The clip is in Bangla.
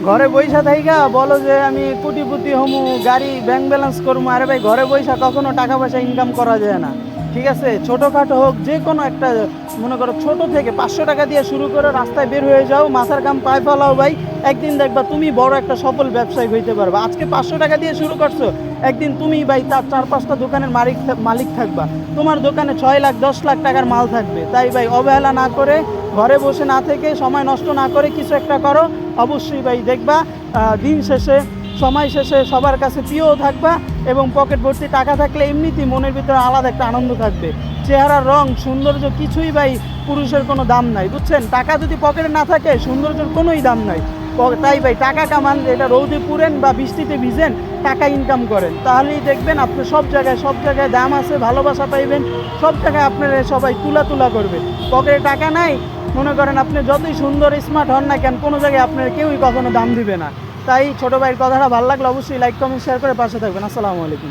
ঘরে বইসা থাইকা বলো যে আমি কোটিপতি হমু, গাড়ি ব্যাংক ব্যালেন্স করবো। আরে ভাই, ঘরে বইসা কখনো টাকা পয়সা ইনকাম করা যায় না। ঠিক আছে, ছোটোখাটো হোক, যে কোনো একটা, মনে করো ছোট থেকে 500 টাকা দিয়ে শুরু করে রাস্তায় বের হয়ে যাও, মাথার কাম পায়ে ফেলাও ভাই, একদিন দেখবা তুমি বড় একটা সফল ব্যবসায়ী হইতে পারবা। আজকে 500 টাকা দিয়ে শুরু করছো, একদিন তুমি ভাই তার 4-5টা দোকানের মালিক থাকবা। তোমার দোকানে 6 লাখ 10 লাখ টাকার মাল থাকবে। তাই ভাই, অবহেলা না করে, ঘরে বসে না থেকে, সময় নষ্ট না করে কিছু একটা করো। অবশ্যই ভাই দেখবা দিন শেষে, সময় শেষে সবার কাছে প্রিয়ও থাকবা, এবং পকেট ভর্তি টাকা থাকলে এমনিতেই মনের ভিতরে আলাদা একটা আনন্দ থাকবে। চেহারার রং, সৌন্দর্য কিছুই ভাই পুরুষের কোনো দাম নাই, বুঝছেন? টাকা যদি পকেটে না থাকে, সৌন্দর্যের কোনোই দাম নাই। তাই ভাই, টাকা কামান, এটা রৌদে পুরেন বা বৃষ্টিতে ভিজেন, টাকা ইনকাম করেন, তাহলেই দেখবেন আপনি সব জায়গায় দাম আছে, ভালোবাসা পাইবেন, সব জায়গায় আপনার সবাই তুলা করবে। পকেটে টাকা নাই, মনে করেন আপনি যতই সুন্দর স্মার্ট হন না কেন, কোনো জায়গায় আপনার কেউই কখনো দাম দিবে না। তাই ছোটো ভাইয়ের কথাটা ভালো লাগলে অবশ্যই লাইক কমেন্ট শেয়ার করে পাশে থাকবেন। আসসালামু আলাইকুম।